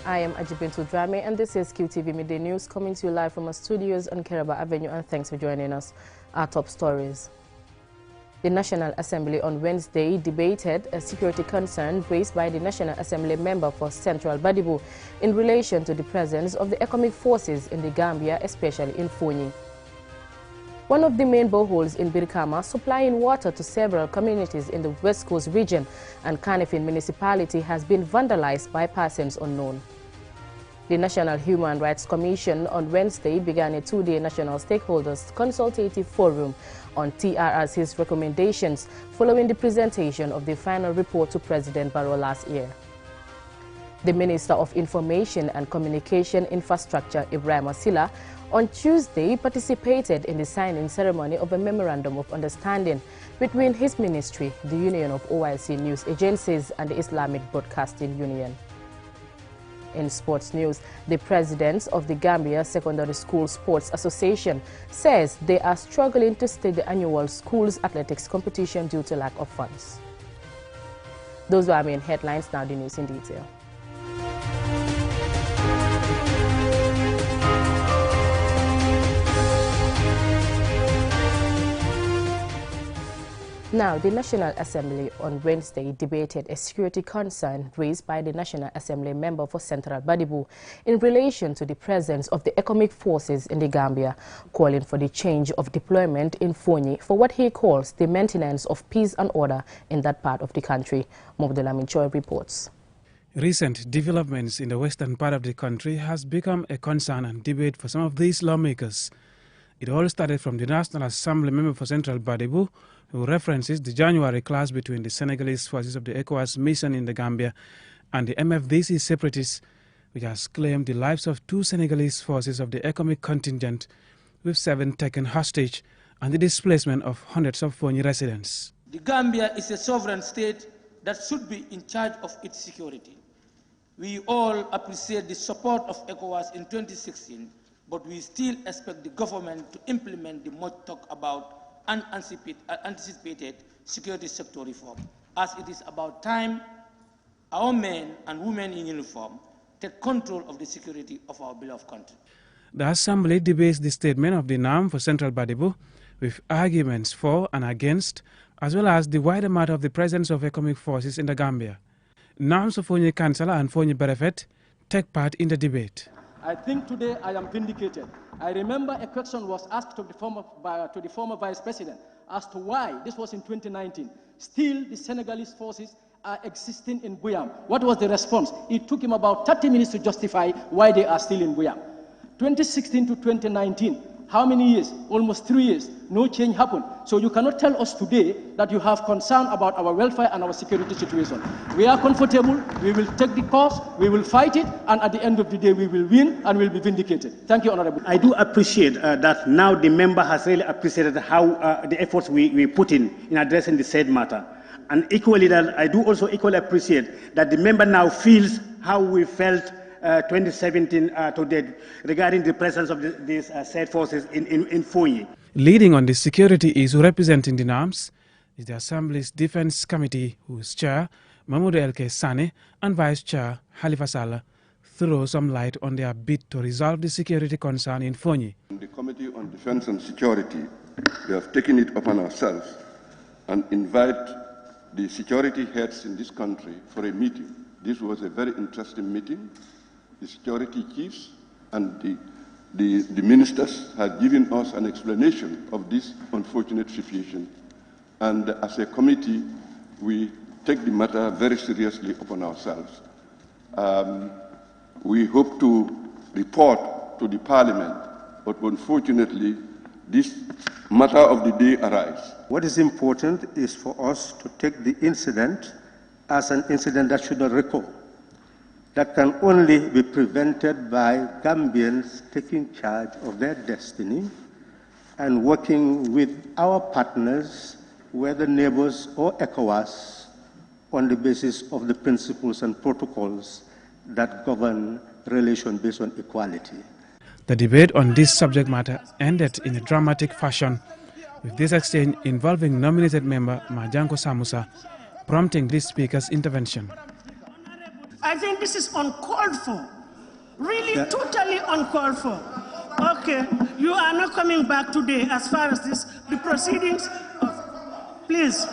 I am Ajibintu Drame, and this is QTV Midday News, coming to you live from our studios on Keraba Avenue, and thanks for joining us. Our top stories. The National Assembly on Wednesday debated a security concern raised by the National Assembly member for Central Badibu in relation to the presence of the economic forces in the Gambia, especially in Fonyi. One of the main boreholes in Birkama, supplying water to several communities in the West Coast region and Kanifing municipality, has been vandalized by persons unknown. The National Human Rights Commission on Wednesday began a two-day National Stakeholders Consultative Forum on TRRC's recommendations following the presentation of the final report to President Barrow last year. The Minister of Information and Communication Infrastructure, Ibrahim Asila, on Tuesday participated in the signing ceremony of a Memorandum of Understanding between his ministry, the Union of OIC News Agencies, and the Islamic Broadcasting Union. In sports news, the president of the Gambia Secondary School Sports Association says they are struggling to stay the annual schools athletics competition due to lack of funds. Those were our main headlines. Now the news in detail. Now, the National Assembly on Wednesday debated a security concern raised by the National Assembly member for Central Badibu in relation to the presence of the economic forces in the Gambia, calling for the change of deployment in Fonyi for what he calls the maintenance of peace and order in that part of the country. Mobdelamin Choi reports. Recent developments in the western part of the country has become a concern and debate for some of these lawmakers. It all started from the National Assembly member for Central Badibu, who references the January clash between the Senegalese forces of the ECOWAS mission in the Gambia and the MFDC separatists, which has claimed the lives of 2 Senegalese forces of the economic contingent, with 7 taken hostage and the displacement of hundreds of Fonyi residents. The Gambia is a sovereign state that should be in charge of its security. We all appreciate the support of ECOWAS in 2016, but we still expect the government to implement the much talked about anticipated security sector reform, as it is about time our men and women in uniform take control of the security of our beloved country. The Assembly debates the statement of the NAM for Central Badibu with arguments for and against, as well as the wider matter of the presence of economic forces in the Gambia. NAM's Fonyi Councillor and Fonyi Berefet take part in the debate. I think today I am vindicated. I remember a question was asked to the former Vice President as to why, this was in 2019, still the Senegalese forces are existing in Buyam. What was the response? It took him about 30 minutes to justify why they are still in Buyam. 2016 to 2019, how many years? Almost 3 years. No change happened. So you cannot tell us today that you have concern about our welfare and our security situation. We are comfortable. We will take the cause. We will fight it. And at the end of the day, we will win and will be vindicated. Thank you, Honorable. I do appreciate that now the member has really appreciated how the efforts we put in addressing the said matter. And equally, that I do also equally appreciate that the member now feels how we felt 2017 to date regarding the presence of these said forces in Fonyi. Leading on the security issue representing the NAMS is the Assembly's Defense Committee, whose chair, Mahmoud Elke Sane, and Vice Chair, Halifa Saleh, throw some light on their bid to resolve the security concern in Fonyi. The Committee on Defense and Security, we have taken it upon ourselves and invite the security heads in this country for a meeting. This was a very interesting meeting. The security chiefs and the ministers have given us an explanation of this unfortunate situation. And as a committee, we take the matter very seriously upon ourselves. We hope to report to the Parliament, but unfortunately, this matter of the day arises. What is important is for us to take the incident as an incident that should not recur. That can only be prevented by Gambians taking charge of their destiny and working with our partners, whether neighbors or ECOWAS, on the basis of the principles and protocols that govern relations based on equality. The debate on this subject matter ended in a dramatic fashion, with this exchange involving nominated member Majanko Samusa, prompting this speaker's intervention. I think this is uncalled for. Really totally uncalled for. Okay, you are not coming back today as far as the proceedings of, please.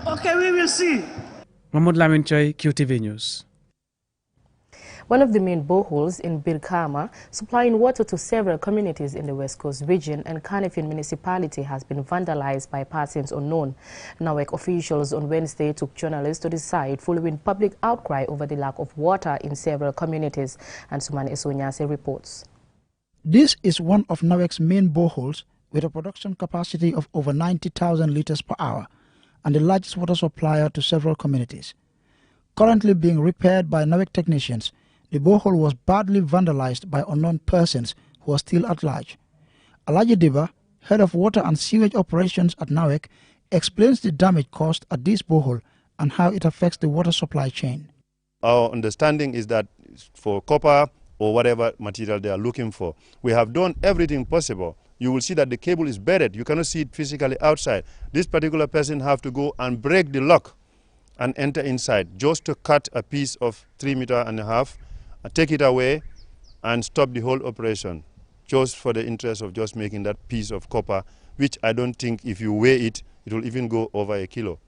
Okay, we will see. Mahmoud Lamin Choi, QTV News. One of the main boreholes in Birkama, supplying water to several communities in the West Coast region and Kanifing municipality, has been vandalized by persons unknown. NAWEC officials on Wednesday took journalists to the site following public outcry over the lack of water in several communities. And Sumani Esonyase reports. This is one of NAWEC's main boreholes with a production capacity of over 90,000 liters per hour and the largest water supplier to several communities. Currently being repaired by NAWEC technicians, the borehole was badly vandalized by unknown persons who are still at large. Alaji Diba, head of water and sewage operations at NAWEC, explains the damage caused at this borehole and how it affects the water supply chain. Our understanding is that for copper or whatever material they are looking for, we have done everything possible. You will see that the cable is buried. You cannot see it physically outside. This particular person have to go and break the lock and enter inside just to cut a piece of 3.5 meters, take it away and stop the whole operation, just for the interest of just making that piece of copper, which I don't think if you weigh it, it will even go over a kilo.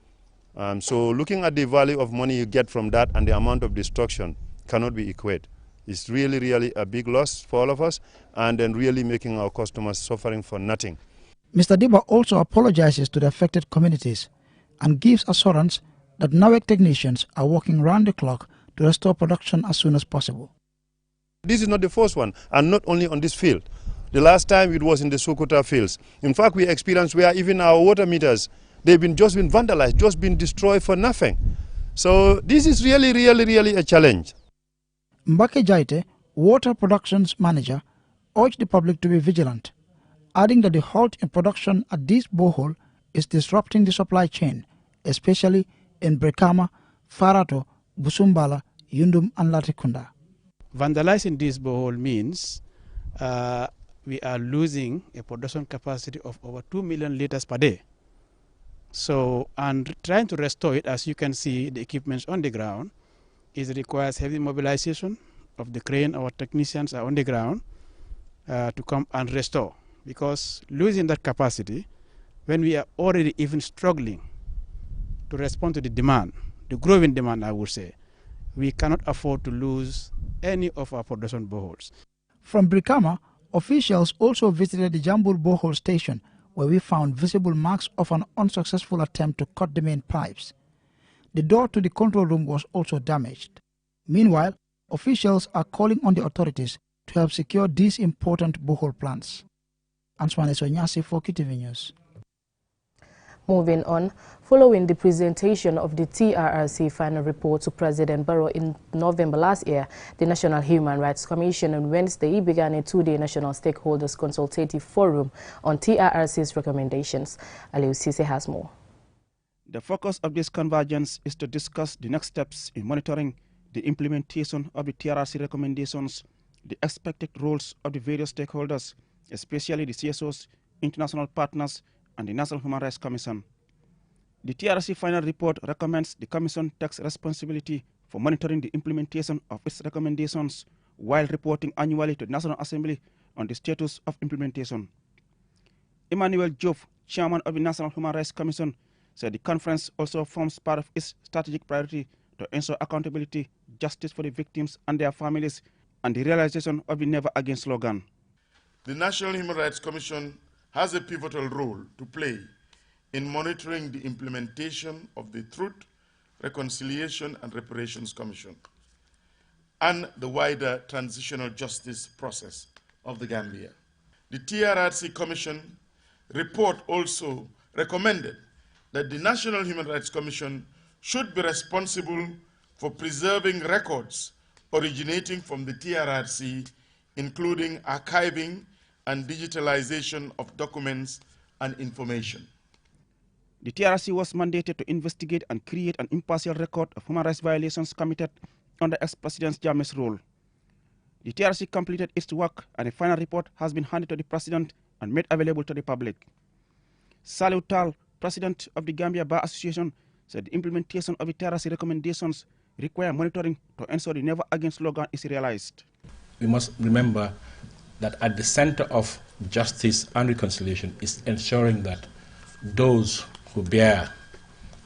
So looking at the value of money you get from that and the amount of destruction cannot be equated. It's really, really a big loss for all of us, and then really making our customers suffering for nothing. Mr. Diba also apologizes to the affected communities and gives assurance that NAWEC technicians are working round the clock to restore production as soon as possible. This is not the first one, and not only on this field. The last time it was in the Sokotra fields. In fact, we experienced where even our water meters, they've just been vandalized, just been destroyed for nothing. So this is really, really, really a challenge. Mbake Jaite, water productions manager, urged the public to be vigilant, adding that the halt in production at this borehole is disrupting the supply chain, especially in Brekama, Farato, Busumbala, Yundum and Latikunda. Vandalizing this borehole means we are losing a production capacity of over 2 million liters per day. So, and trying to restore it, as you can see, the equipment on the ground, it requires heavy mobilization of the crane. Our technicians are on the ground to come and restore, because losing that capacity, when we are already even struggling to respond to the demand, the growing demand, I would say, we cannot afford to lose any of our production boreholes. From Brikama, officials also visited the Jambul borehole station, where we found visible marks of an unsuccessful attempt to cut the main pipes. The door to the control room was also damaged. Meanwhile, officials are calling on the authorities to help secure these important borehole plants. Answane Sonyasi for QTV News. Moving on, following the presentation of the TRRC final report to President Barrow in November last year, the National Human Rights Commission on Wednesday began a two-day National Stakeholders Consultative Forum on TRRC's recommendations. Aliou Sise has more. The focus of this convergence is to discuss the next steps in monitoring the implementation of the TRRC recommendations, the expected roles of the various stakeholders, especially the CSOs, international partners, and the National Human Rights Commission. The TRRC final report recommends the Commission takes responsibility for monitoring the implementation of its recommendations while reporting annually to the National Assembly on the status of implementation. Emmanuel Job, chairman of the National Human Rights Commission, said the conference also forms part of its strategic priority to ensure accountability, justice for the victims and their families, and the realization of the Never Again slogan. The National Human Rights Commission has a pivotal role to play in monitoring the implementation of the Truth, Reconciliation and Reparations Commission and the wider transitional justice process of the Gambia. The TRRC Commission report also recommended that the National Human Rights Commission should be responsible for preserving records originating from the TRRC, including archiving and digitalization of documents and information. The TRRC was mandated to investigate and create an impartial record of human rights violations committed under ex-President Jammeh's rule. The TRRC completed its work, and a final report has been handed to the President and made available to the public. Salou Tal, President of the Gambia Bar Association, said the implementation of the TRRC recommendations require monitoring to ensure the Never Again slogan is realized. we must remember that at the center of justice and reconciliation is ensuring that those who bear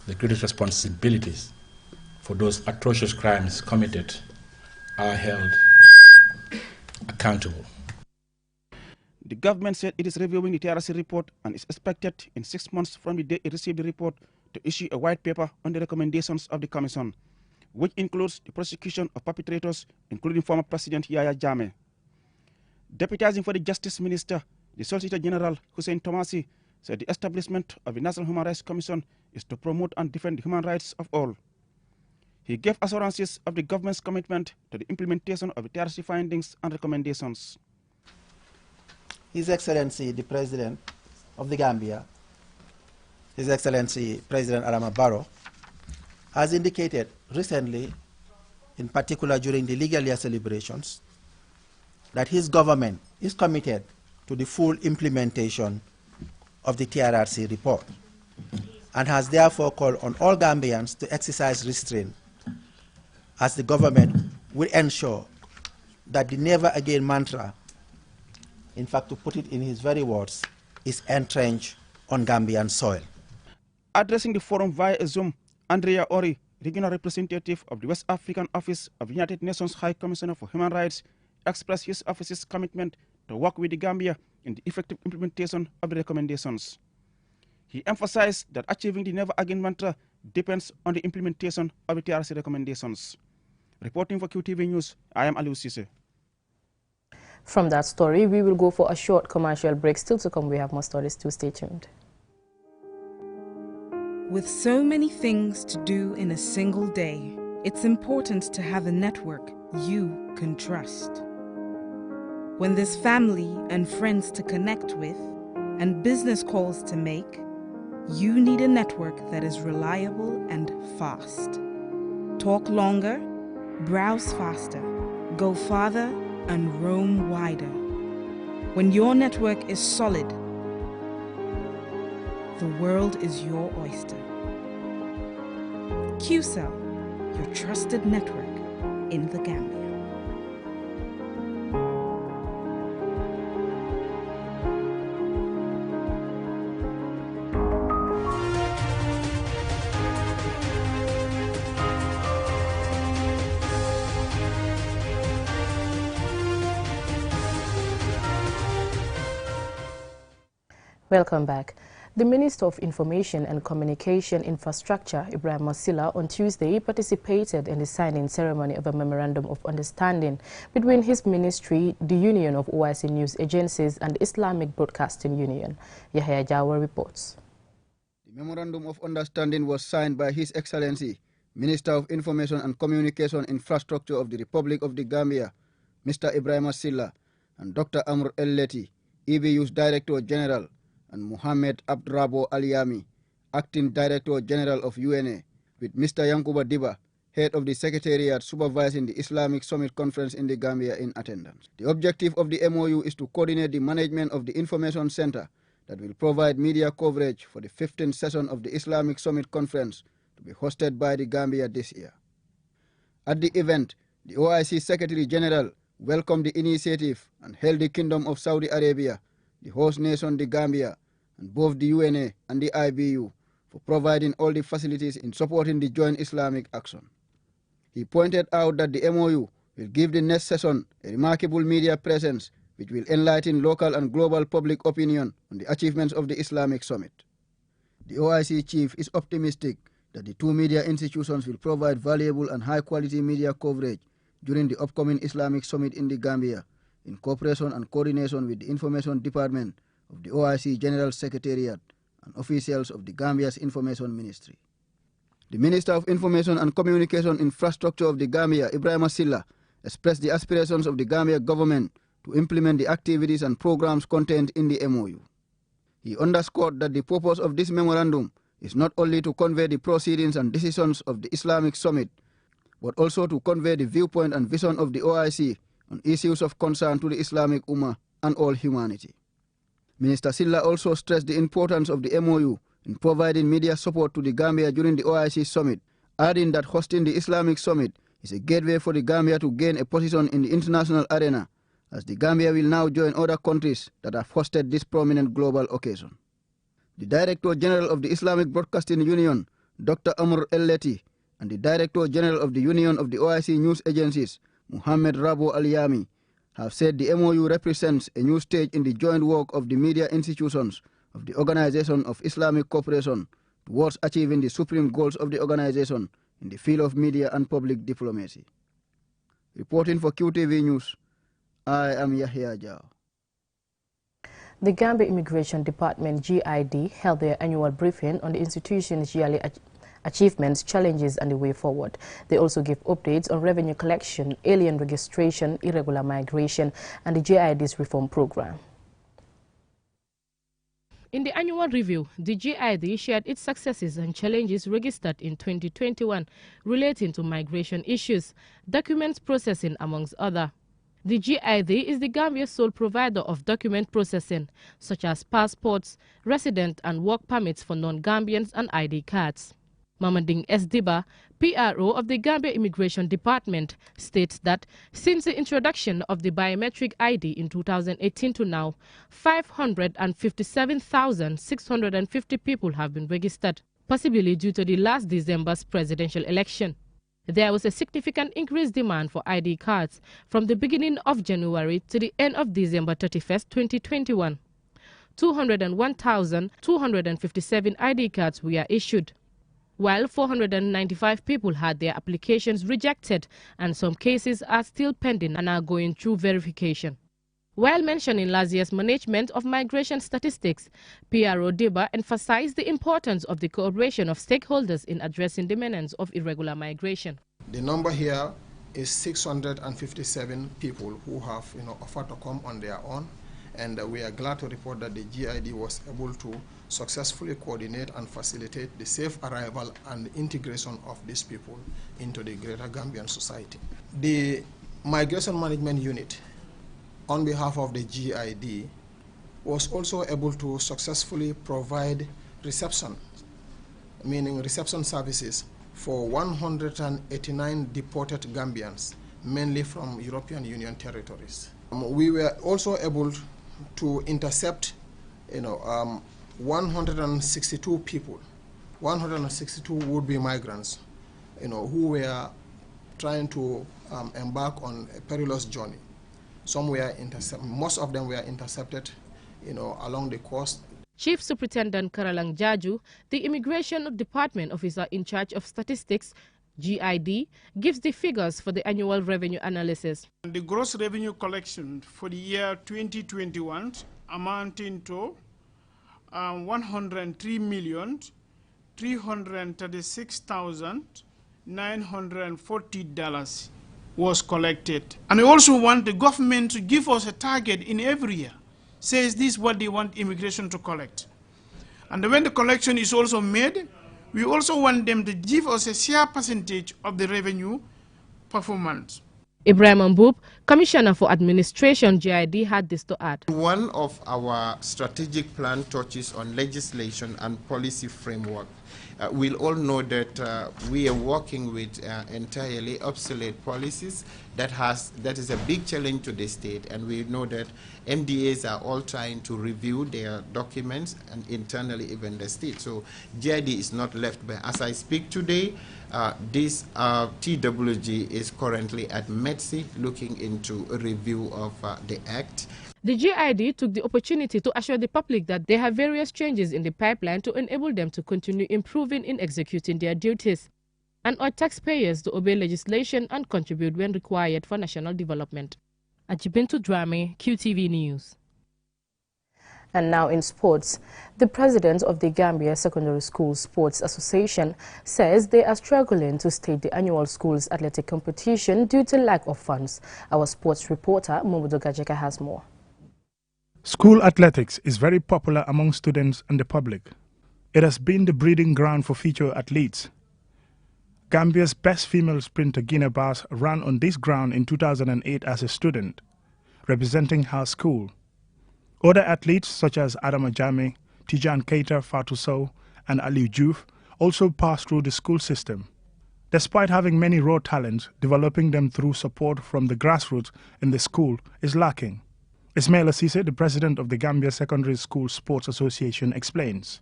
the greatest responsibilities for those atrocious crimes committed are held accountable. The government said it is reviewing the TRC report and is expected in 6 months from the day it received the report to issue a white paper on the recommendations of the Commission, which includes the prosecution of perpetrators, including former President Yahya Jammeh. Deputizing for the Justice Minister, the Solicitor General Hussein Tomasi said the establishment of the National Human Rights Commission is to promote and defend the human rights of all. He gave assurances of the government's commitment to the implementation of the TRC findings and recommendations. His Excellency, the President of the Gambia, His Excellency President Adama Barrow, has indicated recently, in particular during the legal year celebrations, that his government is committed to the full implementation of the TRRC report and has therefore called on all Gambians to exercise restraint, as the government will ensure that the never again mantra, in fact to put it in his very words, is entrenched on Gambian soil. Addressing the forum via Zoom, Andrea Ori, regional representative of the West African Office of the United Nations High Commissioner for Human Rights, expressed his office's commitment to work with the Gambia in the effective implementation of the recommendations. He emphasized that achieving the never again mantra depends on the implementation of the TRC recommendations. Reporting for QTV News, I am Aliou Cisse. From that story, we will go for a short commercial break. Still to come, we have more stories too. Stay tuned. With so many things to do in a single day, it's important to have a network you can trust. When there's family and friends to connect with and business calls to make, you need a network that is reliable and fast. Talk longer, browse faster, go farther, and roam wider. When your network is solid, the world is your oyster. QCell, your trusted network in the Gambia. Welcome back. The Minister of Information and Communication Infrastructure, Ibrahim Masila, on Tuesday participated in the signing ceremony of a Memorandum of Understanding between his ministry, the Union of OIC News Agencies, and the Islamic Broadcasting Union. Yahya Jawa reports. The Memorandum of Understanding was signed by His Excellency, Minister of Information and Communication Infrastructure of the Republic of the Gambia, Mr. Ibrahim Masila, and Dr. Amr El-Leti, EBU's Director General, and Mohamed Abdrabo Aliami, Acting Director General of UNA, with Mr. Yankuba Diba, Head of the Secretariat supervising the Islamic Summit Conference in the Gambia, in attendance. The objective of the MOU is to coordinate the management of the Information Center that will provide media coverage for the 15th session of the Islamic Summit Conference to be hosted by the Gambia this year. At the event, the OIC Secretary General welcomed the initiative and hailed the Kingdom of Saudi Arabia, the host nation, the Gambia, and both the UNA and the IBU for providing all the facilities in supporting the joint Islamic action. He pointed out that the MOU will give the next session a remarkable media presence which will enlighten local and global public opinion on the achievements of the Islamic Summit. The OIC chief is optimistic that the two media institutions will provide valuable and high-quality media coverage during the upcoming Islamic Summit in the Gambia, in cooperation and coordination with the Information Department of the OIC General Secretariat and officials of the Gambia's Information Ministry. The Minister of Information and Communication Infrastructure of the Gambia, Ibrahim Masila, expressed the aspirations of the Gambia government to implement the activities and programs contained in the MOU. He underscored that the purpose of this memorandum is not only to convey the proceedings and decisions of the Islamic Summit, but also to convey the viewpoint and vision of the OIC on issues of concern to the Islamic Ummah and all humanity. Minister Silla also stressed the importance of the MOU in providing media support to the Gambia during the OIC Summit, adding that hosting the Islamic Summit is a gateway for the Gambia to gain a position in the international arena, as the Gambia will now join other countries that have hosted this prominent global occasion. The Director General of the Islamic Broadcasting Union, Dr. Amr El-Leti, and the Director General of the Union of the OIC News Agencies, Muhammad Rabo Al-Yami, have said the MOU represents a new stage in the joint work of the media institutions of the Organization of Islamic Cooperation towards achieving the supreme goals of the organization in the field of media and public diplomacy. Reporting for QTV News, I am Yahya Jao. The Gambia Immigration Department, GID, held their annual briefing on the institution's yearly achievements, challenges, and the way forward. They also gave updates on revenue collection, alien registration, irregular migration, and the GID's reform program. In the annual review, the GID shared its successes and challenges registered in 2021 relating to migration issues, documents processing, amongst others. The GID is the Gambia's sole provider of document processing, such as passports, resident and work permits for non-Gambians, and ID cards. Mamading S. Diba, PRO of the Gambia Immigration Department, states that since the introduction of the biometric ID in 2018 to now, 557,650 people have been registered, possibly due to the last December's presidential election. There was a significant increased demand for ID cards from the beginning of January to the end of December 31st, 2021. 201,257 ID cards were issued, while 495 people had their applications rejected, and some cases are still pending and are going through verification. While mentioning last year's management of migration statistics, PRO Diba emphasized the importance of the cooperation of stakeholders in addressing the menace of irregular migration. The number here is 657 people who have offered to come on their own, and we are glad to report that the GID was able to successfully coordinate and facilitate the safe arrival and integration of these people into the greater Gambian society. The Migration Management Unit, on behalf of the GID, was also able to successfully provide reception, meaning reception services, for 189 deported Gambians, mainly from European Union territories. We were also able to intercept 162 people, 162 would-be migrants, who were trying to embark on a perilous journey. Some were most of them were intercepted, along the coast. Chief Superintendent Karalang Jaju, the Immigration Department officer in charge of statistics, GID, gives the figures for the annual revenue analysis. The gross revenue collection for the year 2021 amounting to $103,336,940 was collected. And we also want the government to give us a target in every year. Says this is what they want immigration to collect. And when the collection is also made, we also want them to give us a share percentage of the revenue performance. Ibrahim Mbub, Commissioner for Administration, GID, had this to add. One of our strategic plan touches on legislation and policy framework. We'll all know that we are working with entirely obsolete policies. That is a big challenge to the state, and we know that MDAs are all trying to review their documents and internally even the state. So GID is not left behind. As I speak today, this TWG is currently at METSI looking into a review of the Act. The GID took the opportunity to assure the public that they have various changes in the pipeline to enable them to continue improving in executing their duties, and urge taxpayers to obey legislation and contribute when required for national development. Ajibintu Drame, QTV News. And now in sports, the president of the Gambia Secondary School Sports Association says they are struggling to stage the annual school's athletic competition due to lack of funds. Our sports reporter, Momodo Gajeka, has more. School athletics is very popular among students and the public. It has been the breeding ground for future athletes. Gambia's best female sprinter Gina Bass ran on this ground in 2008 as a student, representing her school. Other athletes such as Adama Jame, Tijan Keita Fatou Sow, and Ali Juf also passed through the school system. Despite having many raw talents, developing them through support from the grassroots in the school is lacking. Ismail Assise, the president of the Gambia Secondary School Sports Association, explains.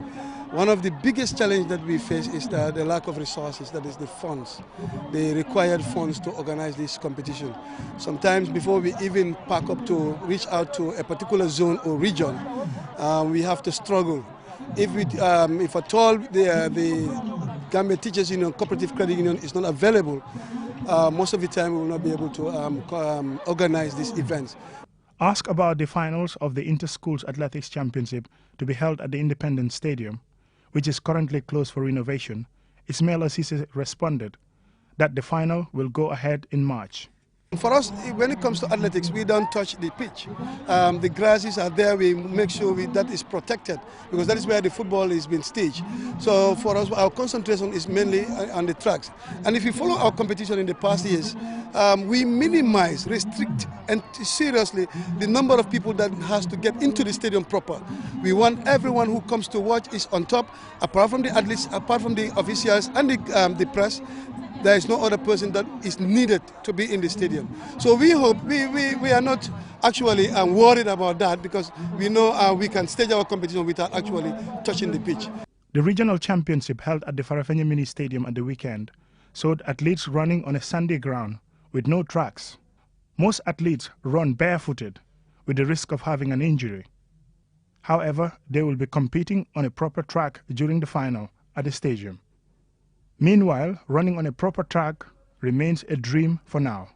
One of the biggest challenges that we face is the lack of resources, that is the funds, the required funds to organize this competition. Sometimes before we even pack up to reach out to a particular zone or region, we have to struggle. If at all the Gambia Teachers Union, Cooperative Credit Union is not available, most of the time we will not be able to organize these events. Asked about the finals of the Inter-Schools Athletics Championship to be held at the Independence Stadium, which is currently closed for renovation, Ismail Assise responded that the final will go ahead in March. For us, when it comes to athletics, we don't touch the pitch. The grasses are there, we make sure that is protected, because that is where the football is being staged. So for us, our concentration is mainly on the tracks. And if you follow our competition in the past years, we minimize, restrict, and seriously the number of people that has to get into the stadium proper. We want everyone who comes to watch is on top, apart from the athletes, apart from the officials and the press. There is no other person that is needed to be in the stadium. So we hope, we are not actually worried about that, because we know we can stage our competition without actually touching the pitch. The regional championship held at the Farafenni Mini Stadium at the weekend showed athletes running on a sandy ground with no tracks. Most athletes run barefooted with the risk of having an injury. However, they will be competing on a proper track during the final at the stadium. Meanwhile, running on a proper track remains a dream for now.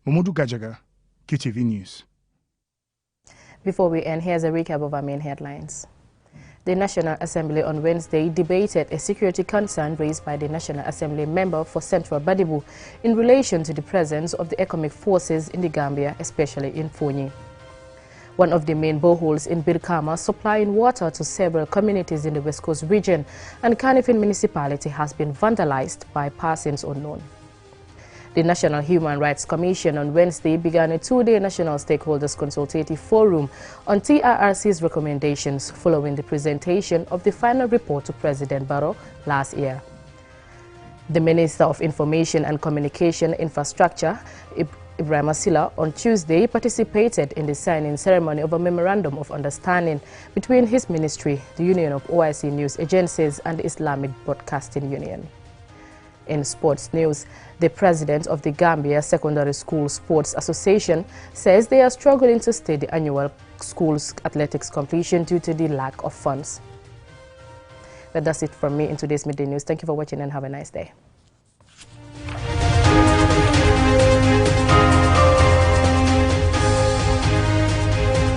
Mamudu Gajaga, QTV News. Before we end, here's a recap of our main headlines. The National Assembly on Wednesday debated a security concern raised by the National Assembly member for Central Badibu in relation to the presence of the economic forces in the Gambia, especially in Fonyi. One of the main boreholes in Birkama supplying water to several communities in the West Coast region and Kanifing municipality has been vandalized by persons unknown. The National Human Rights Commission on Wednesday began a two-day National Stakeholders Consultative Forum on TRRC's recommendations following the presentation of the final report to President Barrow last year. The Minister of Information and Communication Infrastructure, Ibrahim Silla, on Tuesday participated in the signing ceremony of a Memorandum of Understanding between his ministry, the Union of OIC News Agencies, and the Islamic Broadcasting Union. In sports news, the president of the Gambia Secondary School Sports Association says they are struggling to stay the annual school's athletics competition due to the lack of funds. That's it from me in today's Midday News. Thank you for watching and have a nice day.